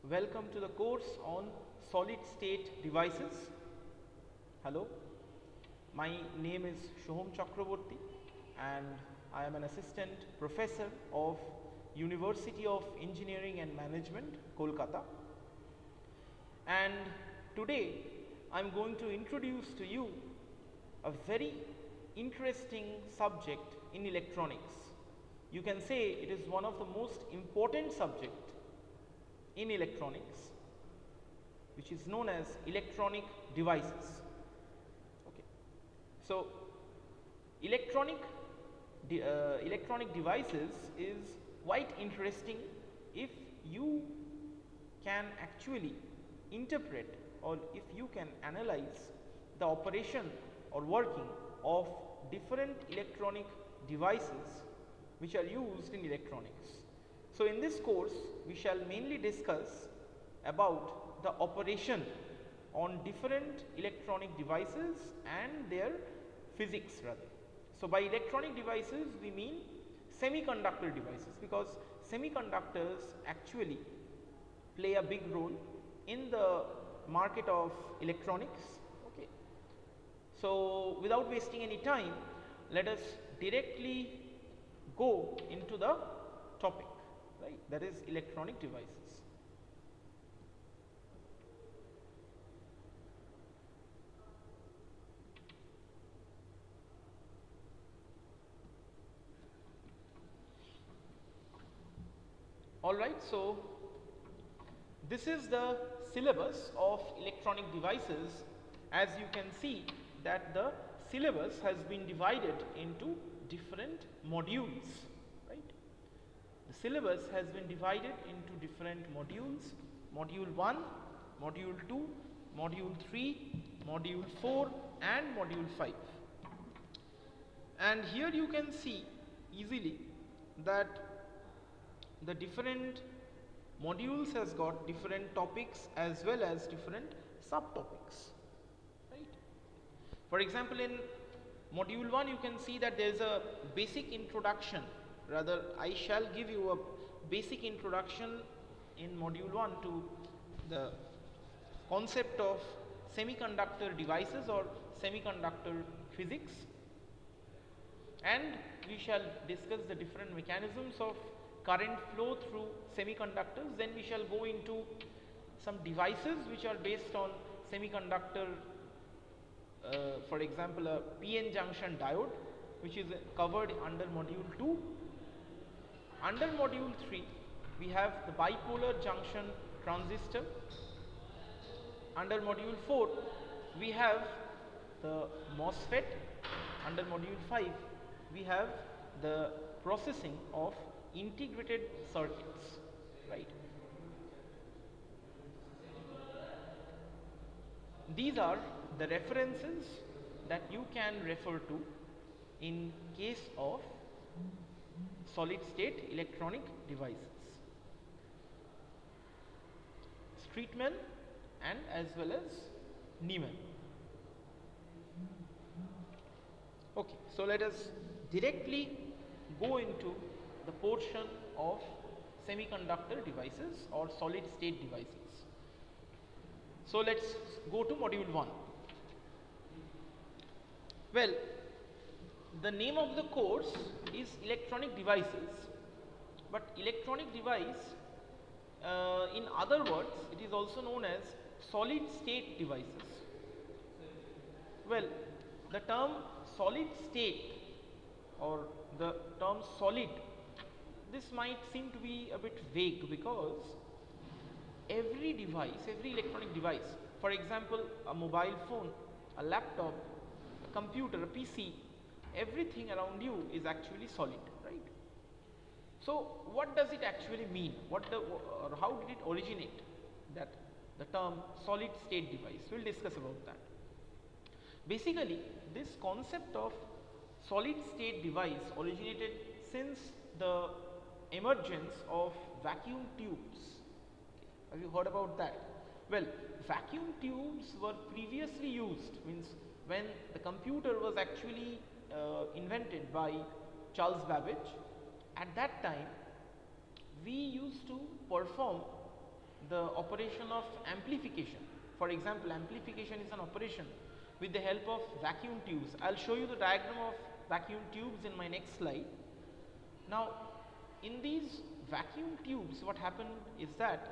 Welcome to the course on solid state devices. Hello, my name is Shoham Chakraborty and I am an assistant professor of University of Engineering and Management, Kolkata. And today I am going to introduce to you a very interesting subject in electronics. You can say it is one of the most important subject in electronics, which is known as electronic devices. Okay. So electronic devices is quite interesting if you can actually interpret or if you can analyze the operation or working of different electronic devices which are used in electronics. So in this course we shall mainly discuss about the operation on different electronic devices and their physics rather. So by electronic devices we mean semiconductor devices, because semiconductors actually play a big role in the market of electronics. Okay. So without wasting any time, let us directly go into the topic, right, that is electronic devices. Alright, so this is the syllabus of electronic devices. As you can see that the syllabus has been divided into different modules, right. The syllabus has been divided into different modules: module 1, module 2, module 3, module 4 and module 5. And here you can see easily that the different modules has got different topics as well as different subtopics, right. For example, in module 1 you can see that there is a basic introduction, rather I shall give you a basic introduction in module 1 to the concept of semiconductor devices or semiconductor physics, and we shall discuss the different mechanisms of current flow through semiconductors. Then we shall go into some devices which are based on semiconductor, for example a PN junction diode, which is covered under module 2. Under module 3 we have the bipolar junction transistor. Under module 4 we have the MOSFET. Under module 5 we have the processing of integrated circuits, right. These are the references that you can refer to in case of solid state electronic devices. Streetman and as well as Niemann. Okay, so let us directly go into the portion of semiconductor devices or solid state devices. So let us go to module 1. Well, the name of the course is electronic devices, but electronic device, in other words, it is also known as solid state devices. Well, the term solid state or the term solid, this might seem to be a bit vague, because every device, every electronic device, for example a mobile phone, a laptop, a computer, a PC, everything around you is actually solid, right. So what does it actually mean, or how did it originate, that the term solid state device? We'll discuss about that. Basically this concept of solid state device originated since the emergence of vacuum tubes. Have you heard about that? Well, vacuum tubes were previously used, means when the computer was actually invented by Charles Babbage. At that time we used to perform the operation of amplification. For example, amplification is an operation with the help of vacuum tubes. I'll show you the diagram of vacuum tubes in my next slide. Now, in these vacuum tubes, what happened is that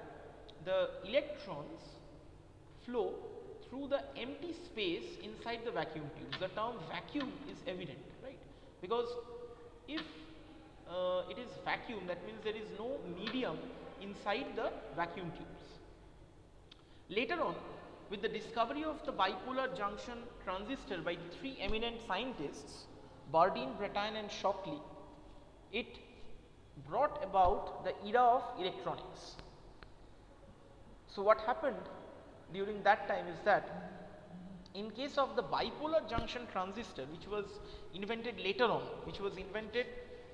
the electrons flow through the empty space inside the vacuum tubes. The term vacuum is evident, right? Because if it is vacuum, that means there is no medium inside the vacuum tubes. Later on, with the discovery of the bipolar junction transistor by the three eminent scientists, Bardeen, Brattain and Shockley, it brought about the era of electronics. So what happened during that time is that in case of the bipolar junction transistor, which was invented later on, which was invented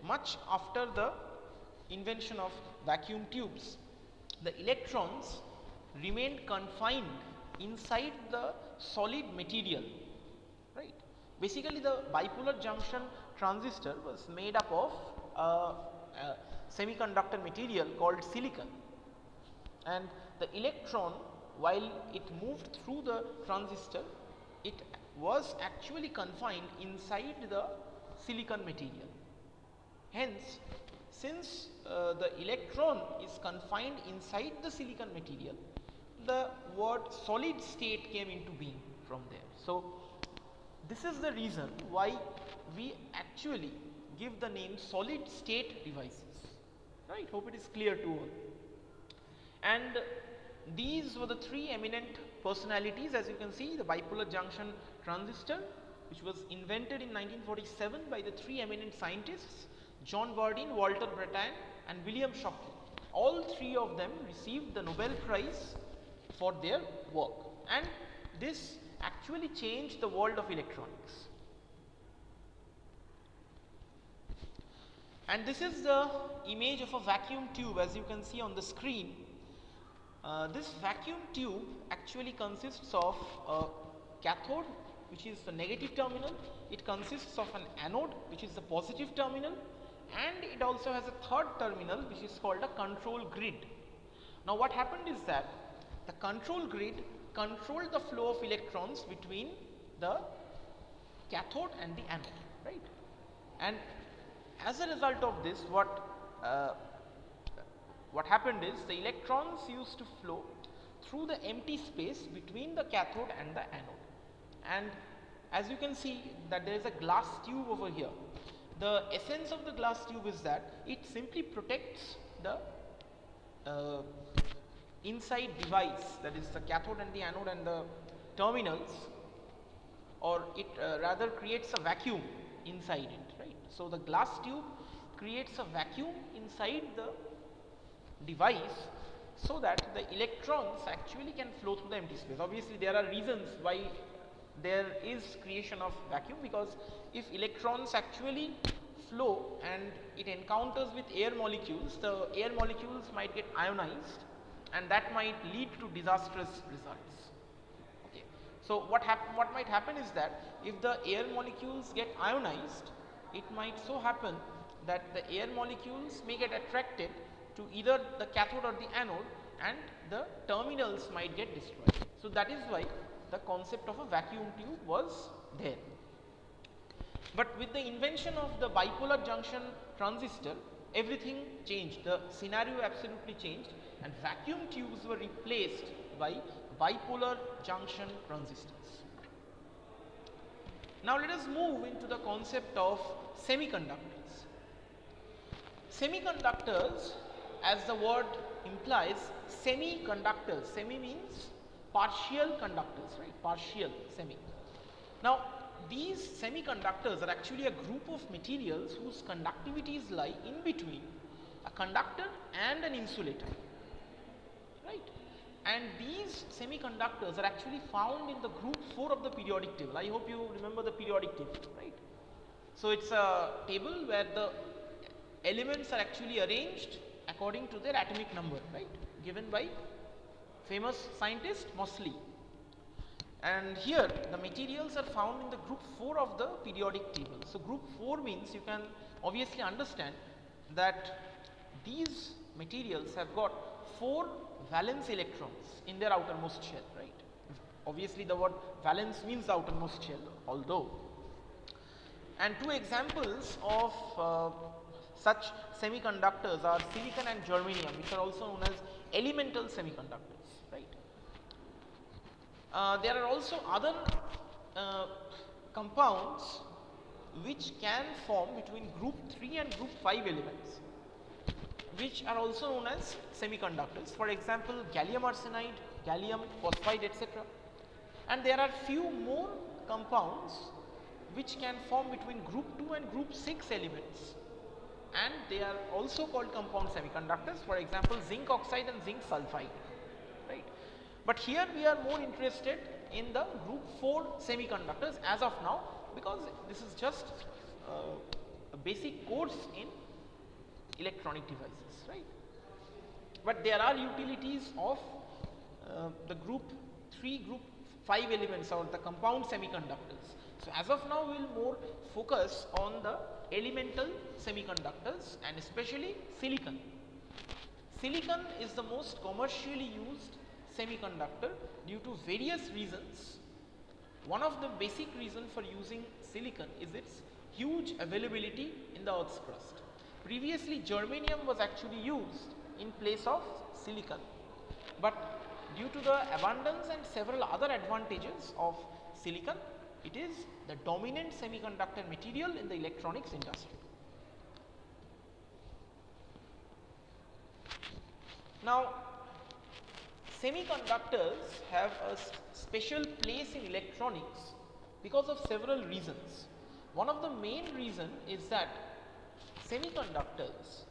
much after the invention of vacuum tubes, the electrons remained confined inside the solid material, right? Basically, the bipolar junction transistor was made up of a semiconductor material called silicon, and the electron, while it moved through the transistor, it was actually confined inside the silicon material. Hence, since the electron is confined inside the silicon material, the word solid state came into being from there. So, this is the reason why we actually give the name solid state devices, right? Hope it is clear to all. And these were the three eminent personalities. As you can see, the bipolar junction transistor, which was invented in 1947 by the three eminent scientists, John Bardeen, Walter Brattain and William Shockley. All three of them received the Nobel Prize for their work, and this actually changed the world of electronics. And this is the image of a vacuum tube, as you can see on the screen. This vacuum tube actually consists of a cathode, which is the negative terminal. It consists of an anode, which is the positive terminal, and it also has a third terminal, which is called a control grid. Now, what happened is that the control grid controlled the flow of electrons between the cathode and the anode, right? And as a result of this, what happened is the electrons used to flow through the empty space between the cathode and the anode. And as you can see that there is a glass tube over here. The essence of the glass tube is that it simply protects the inside device, that is the cathode and the anode and the terminals, or it rather creates a vacuum inside it, right? So, the glass tube creates a vacuum inside the device so that the electrons actually can flow through the empty space. Obviously, there are reasons why there is creation of vacuum, because if electrons actually flow and it encounters with air molecules, the air molecules might get ionized and that might lead to disastrous results. Okay. So, what might happen is that if the air molecules get ionized, it might so happen that the air molecules may get attracted to either the cathode or the anode and the terminals might get destroyed. So, that is why the concept of a vacuum tube was there. But with the invention of the bipolar junction transistor, everything changed. The scenario absolutely changed, and vacuum tubes were replaced by bipolar junction transistors. Now, let us move into the concept of semiconductors. Semiconductors, as the word implies, semiconductors, semi means partial conductors, right? Partial, semi. Now, these semiconductors are actually a group of materials whose conductivities lie in between a conductor and an insulator, right? And these semiconductors are actually found in the group 4 of the periodic table. I hope you remember the periodic table, right? So, it's a table where the elements are actually arranged according to their atomic number, right, given by famous scientist Moseley. And here the materials are found in the group 4 of the periodic table. So, group 4 means you can obviously understand that these materials have got 4 valence electrons in their outermost shell, right? Obviously the word valence means outermost shell, although. And 2 examples of such semiconductors are silicon and germanium, which are also known as elemental semiconductors, right? There are also other compounds which can form between group 3 and group 5 elements, which are also known as semiconductors. For example, gallium arsenide, gallium phosphide, etc. And there are few more compounds which can form between group 2 and group 6 elements, and they are also called compound semiconductors. For example, zinc oxide and zinc sulfide, right? But here we are more interested in the group 4 semiconductors as of now, because this is just a basic course in electronic devices, right? But there are utilities of the group 3, group 5 elements, or the compound semiconductors. So as of now we will more focus on the elemental semiconductors and especially silicon. Silicon is the most commercially used semiconductor due to various reasons. One of the basic reasons for using silicon is its huge availability in the Earth's crust. Previously germanium was actually used in place of silicon, but due to the abundance and several other advantages of silicon, it is the dominant semiconductor material in the electronics industry. Now, semiconductors have a special place in electronics because of several reasons. One of the main reasons is that semiconductors,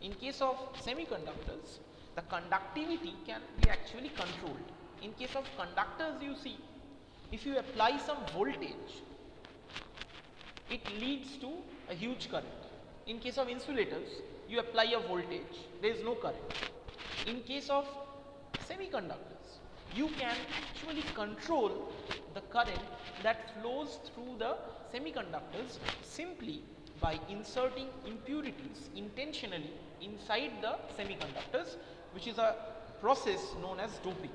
in case of semiconductors, the conductivity can be actually controlled. In case of conductors, you see, if you apply some voltage, it leads to a huge current. In case of insulators, you apply a voltage, there is no current. In case of semiconductors, you can actually control the current that flows through the semiconductors simply by inserting impurities intentionally inside the semiconductors, which is a process known as doping.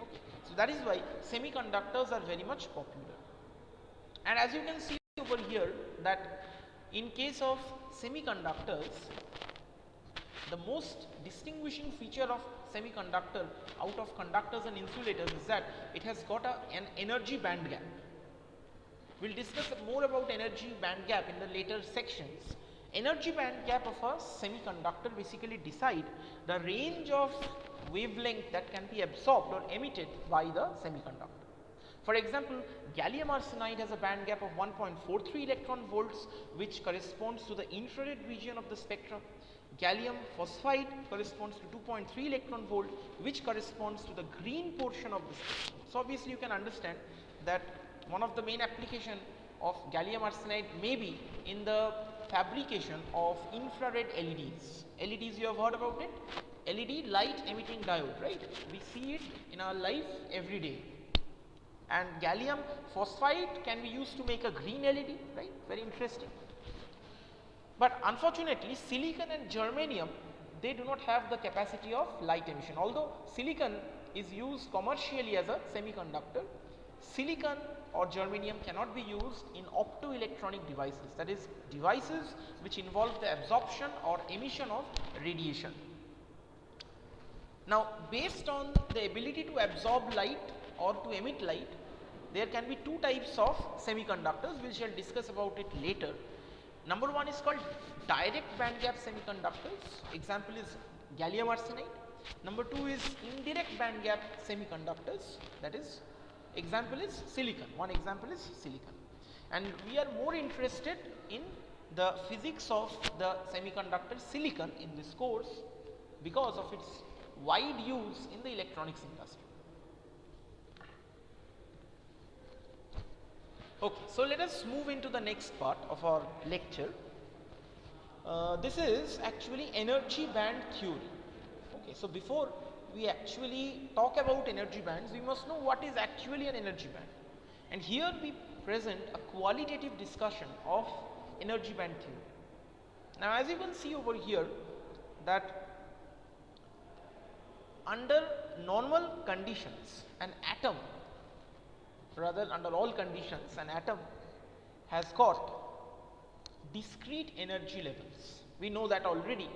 Okay. So that is why semiconductors are very much popular. And as you can see over here, that in case of semiconductors, the most distinguishing feature of semiconductor out of conductors and insulators is that it has got an energy band gap. We will discuss more about energy band gap in the later sections. Energy band gap of a semiconductor basically decide the range of wavelength that can be absorbed or emitted by the semiconductor. For example, gallium arsenide has a band gap of 1.43 electron volts, which corresponds to the infrared region of the spectrum. Gallium phosphide corresponds to 2.3 electron volt, which corresponds to the green portion of the spectrum. So obviously you can understand that one of the main application of gallium arsenide may be in the fabrication of infrared LEDs. LEDs, you have heard about it? LED, light emitting diode, right? We see it in our life every day. And gallium phosphide can be used to make a green LED, right? Very interesting. But unfortunately, silicon and germanium, they do not have the capacity of light emission. Although silicon is used commercially as a semiconductor, silicon or germanium cannot be used in optoelectronic devices, that is, devices which involve the absorption or emission of radiation. Now, based on the ability to absorb light or to emit light, there can be 2 types of semiconductors. We shall discuss about it later. Number 1 is called direct band gap semiconductors. Example is gallium arsenide. Number 2 is indirect band gap semiconductors. That is, example is silicon. One example is silicon. And we are more interested in the physics of the semiconductor silicon in this course because of its wide use in the electronics industry. Okay, so let us move into the next part of our lecture. This is actually energy band theory. Okay, so before we actually talk about energy bands, we must know what is actually an energy band. And here we present a qualitative discussion of energy band theory. Now, as you can see over here, that under normal conditions, an atom, rather under all conditions, an atom has got discrete energy levels. We know that already,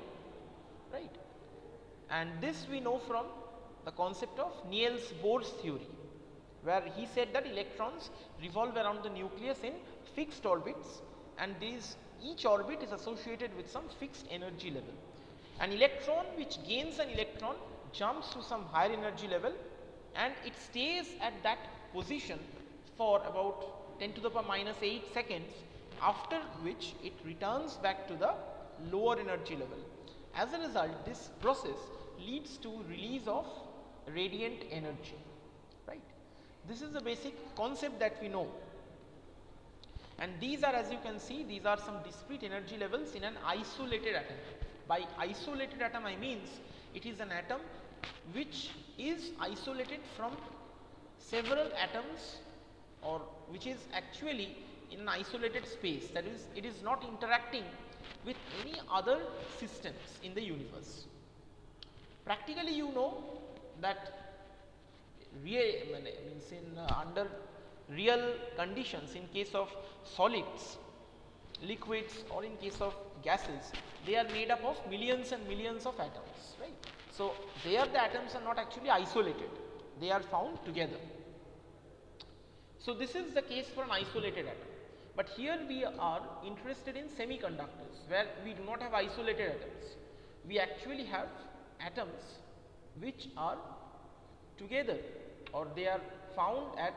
right? And this we know from the concept of Niels Bohr's theory, where he said that electrons revolve around the nucleus in fixed orbits, and each orbit is associated with some fixed energy level. An electron which gains an electron jumps to some higher energy level, and it stays at that position for about 10 to the power minus 8 seconds, after which it returns back to the lower energy level. As a result, this process leads to release of radiant energy, right? This is the basic concept that we know. And these are, as you can see, these are some discrete energy levels in an isolated atom. By isolated atom I means it is an atom which is isolated from several atoms, or which is actually in an isolated space, that is, it is not interacting with any other systems in the universe. Practically, you know that under real conditions, in case of solids, liquids, or in case of gases, they are made up of millions and millions of atoms, right? So there the atoms are not actually isolated, they are found together. So this is the case for an isolated atom. But here we are interested in semiconductors, where we do not have isolated atoms. We actually have atoms which are together, or they are found at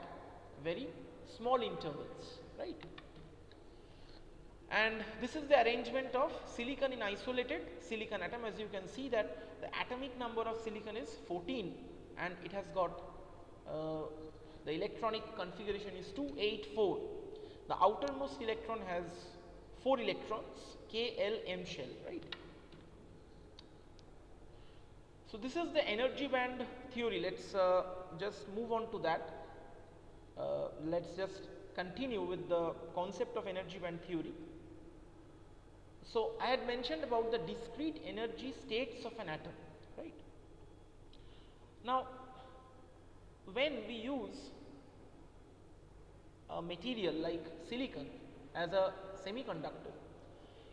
very small intervals, right? And this is the arrangement of silicon in isolated silicon atom. As you can see that the atomic number of silicon is 14, and it has got the electronic configuration is 284. The outermost electron has 4 electrons, KLM shell, right? So this is the energy band theory. Let's just move on to that. Let's just continue with the concept of energy band theory. So I had mentioned about the discrete energy states of an atom, right? Now, when we use a material like silicon as a semiconductor,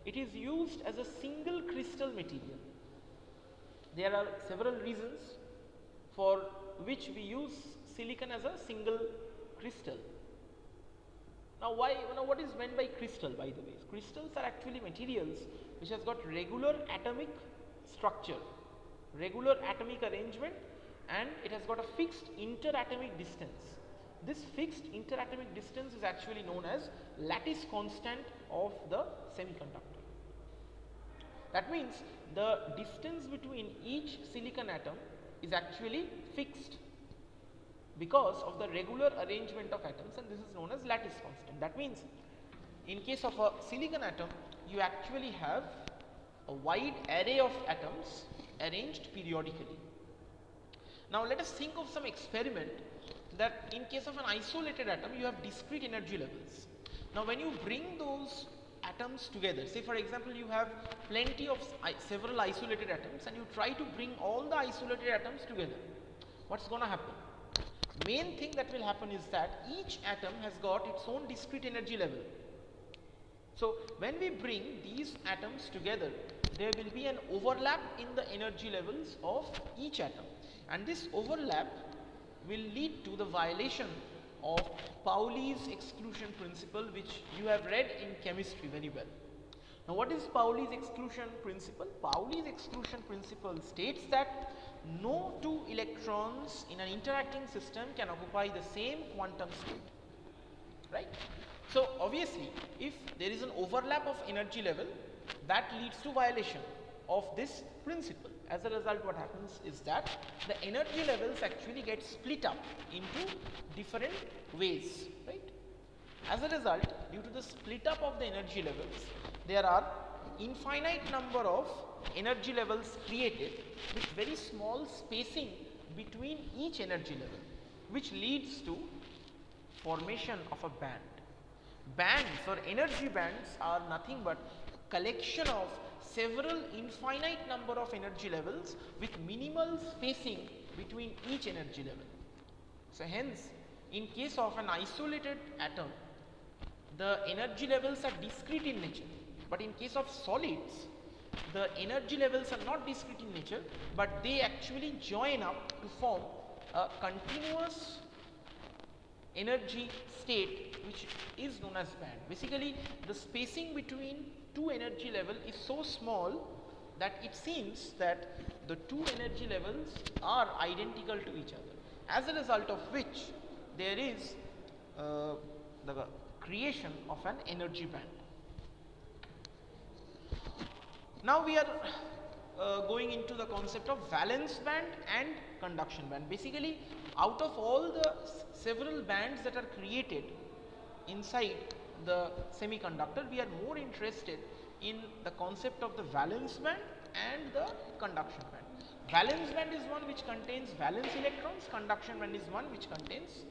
it is used as a single crystal material. There are several reasons for which we use silicon as a single crystal. Now, what is meant by crystal, by the way? Crystals are actually materials which has got regular atomic structure, regular atomic arrangement, and it has got a fixed interatomic distance. This fixed interatomic distance is actually known as lattice constant of the semiconductor. That means the distance between each silicon atom is actually fixed because of the regular arrangement of atoms, and this is known as lattice constant. That means in case of a silicon atom, you actually have a wide array of atoms arranged periodically. Now let us think of some experiment that in case of an isolated atom, you have discrete energy levels. Now when you bring those atoms together, say for example you have plenty of several isolated atoms, and you try to bring all the isolated atoms together, what's going to happen? Main thing that will happen is that each atom has got its own discrete energy level. So when we bring these atoms together, there will be an overlap in the energy levels of each atom, and this overlap will lead to the violation of Pauli's exclusion principle, which you have read in chemistry very well. Now what is Pauli's exclusion principle? Pauli's exclusion principle states that no two electrons in an interacting system can occupy the same quantum state, right? So obviously if there is an overlap of energy level, that leads to violation of this principle. As a result, what happens is that the energy levels actually get split up into different ways, right? As a result, due to the split up of the energy levels, there are infinite number of energy levels created with very small spacing between each energy level, which leads to formation of a band. Bands or energy bands are nothing but collection of several infinite number of energy levels with minimal spacing between each energy level. So hence, in case of an isolated atom, the energy levels are discrete in nature, but in case of solids, the energy levels are not discrete in nature, but they actually join up to form a continuous energy state which is known as band. Basically, the spacing between two energy level is so small that it seems that the two energy levels are identical to each other, as a result of which there is the creation of an energy band. Now we are going into the concept of valence band and conduction band. Basically, out of all the several bands that are created inside the semiconductor, we are more interested in the concept of the valence band and the conduction band. Valence band is one which contains valence electrons, conduction band is one which contains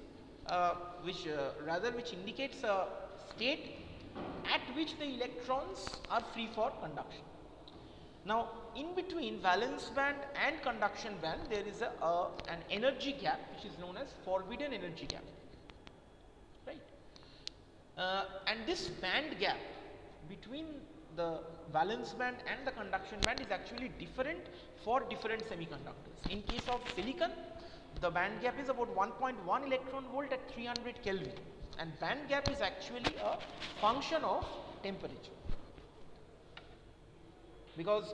which indicates a state at which the electrons are free for conduction. Now, in between valence band and conduction band, there is an energy gap which is known as forbidden energy gap, right? And this band gap between the valence band and the conduction band is actually different for different semiconductors. In case of silicon, the band gap is about 1.1 electron volt at 300 Kelvin, and band gap is actually a function of temperature, because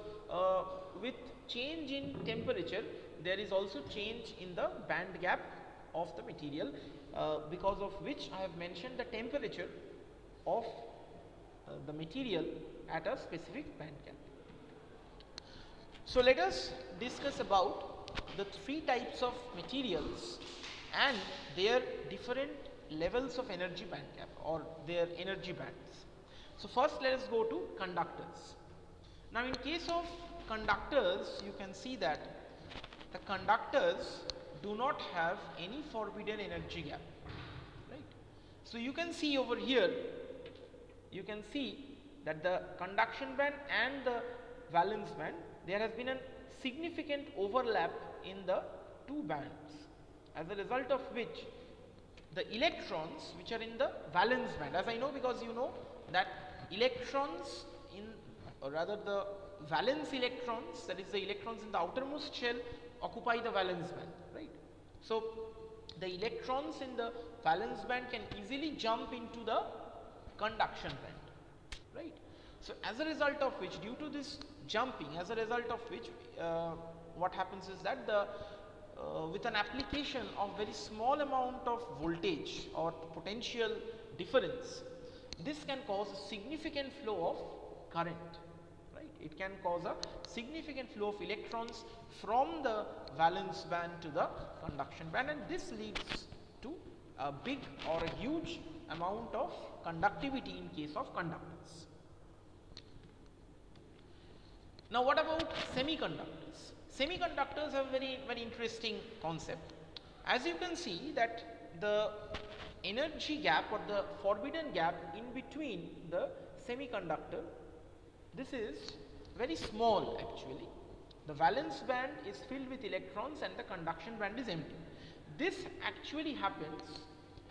with change in temperature there is also change in the band gap of the material, because of which I have mentioned the temperature of the material at a specific band gap. So let us discuss about the three types of materials and their different levels of energy band gap or their energy bands. So first let us go to conductors. Now in case of conductors, you can see that the conductors do not have any forbidden energy gap, right? So you can see over here, you can see that the conduction band and the valence band, there has been a significant overlap in the two bands, as a result of which the electrons which are in the valence band, as I know because you know that electrons in, or rather the valence electrons, that is the electrons in the outermost shell, occupy the valence band, right? So the electrons in the valence band can easily jump into the conduction band, right? So as a result of which, due to this jumping, as a result of which what happens is that the with an application of very small amount of voltage or potential difference, this can cause a significant flow of current, right? It can cause a significant flow of electrons from the valence band to the conduction band, and this leads to a big or a huge amount of conductivity in case of conductors. Now what about semiconductors? Semiconductors have a very interesting concept. As you can see that the energy gap or the forbidden gap in between the semiconductor, this is very small actually. The valence band is filled with electrons and the conduction band is empty. This actually happens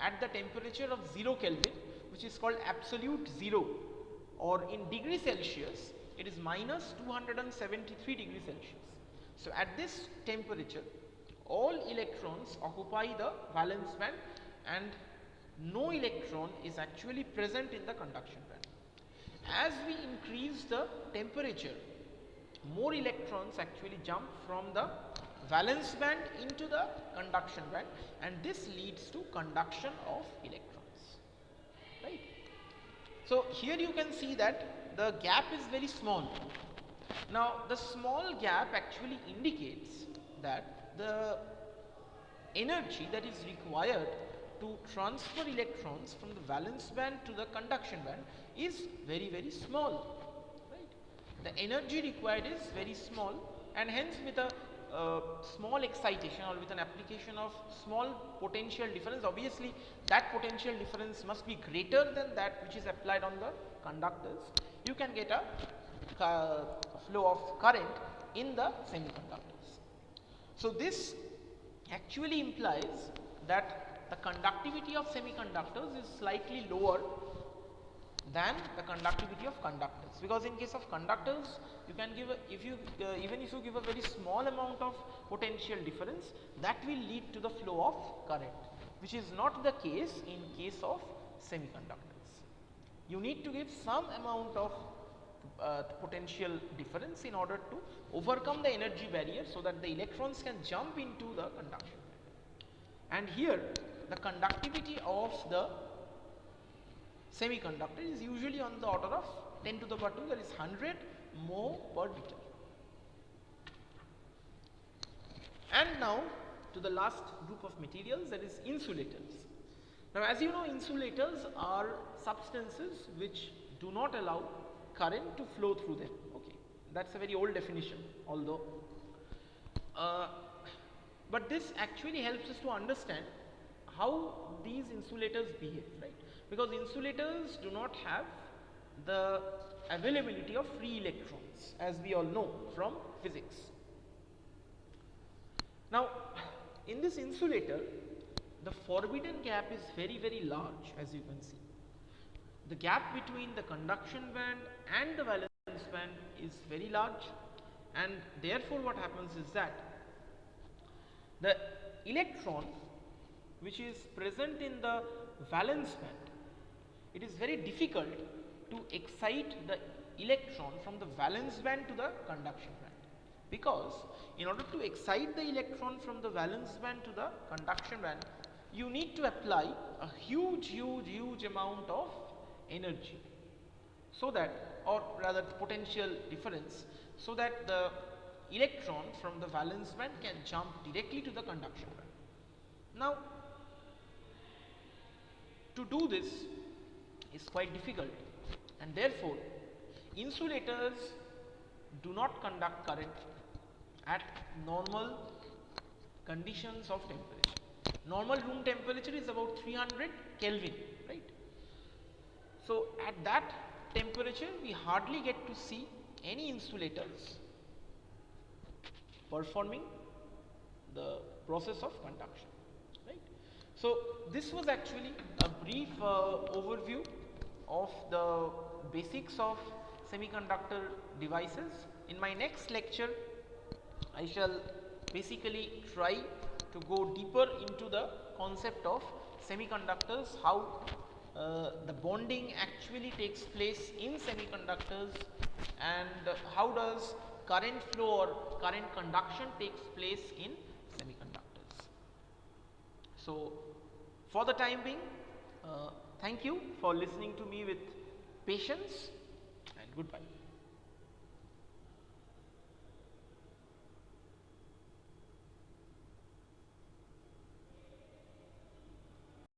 at the temperature of 0 Kelvin, which is called absolute zero, or in degree Celsius it is minus 273 degrees Celsius. So at this temperature, all electrons occupy the valence band and no electron is actually present in the conduction band. As we increase the temperature, more electrons actually jump from the valence band into the conduction band, and this leads to conduction of electrons, right? So here you can see that the gap is very small. Now the small gap actually indicates that the energy that is required to transfer electrons from the valence band to the conduction band is very small, right? The energy required is very small, and hence with a small excitation or with an application of small potential difference, obviously that potential difference must be greater than that which is applied on the conductors, you can get a flow of current in the semiconductors. So this actually implies that the conductivity of semiconductors is slightly lower than the conductivity of conductors, because in case of conductors you can give even if you give a very small amount of potential difference, that will lead to the flow of current, which is not the case in case of semiconductors. You need to give some amount of potential difference in order to overcome the energy barrier so that the electrons can jump into the conduction. And here the conductivity of the semiconductor is usually on the order of 10 to the power 2, that is 100 mho per liter. And now to the last group of materials, that is insulators. Now as you know, insulators are substances which do not allow current to flow through them. Okay, that's a very old definition, although but this actually helps us to understand how these insulators behave, right? Because insulators do not have the availability of free electrons, as we all know from physics. Now in this insulator, the forbidden gap is very large, as you can see. The gap between the conduction band and the valence band is very large, and therefore what happens is that the electron which is present in the valence band, it is very difficult to excite the electron from the valence band to the conduction band, because in order to excite the electron from the valence band to the conduction band, you need to apply a huge amount of energy, so that, or rather potential difference, so that the electron from the valence band can jump directly to the conduction band. Now to do this is quite difficult, and therefore insulators do not conduct current at normal conditions of temperature. Normal room temperature is about 300 Kelvin, right? So at that temperature we hardly get to see any insulators performing the process of conduction, right? So this was actually a brief overview of the basics of semiconductor devices. In my next lecture I shall basically try to go deeper into the concept of semiconductors, how the bonding actually takes place in semiconductors, and how does current flow or current conduction takes place in semiconductors. So for the time being, thank you for listening to me with patience, and goodbye.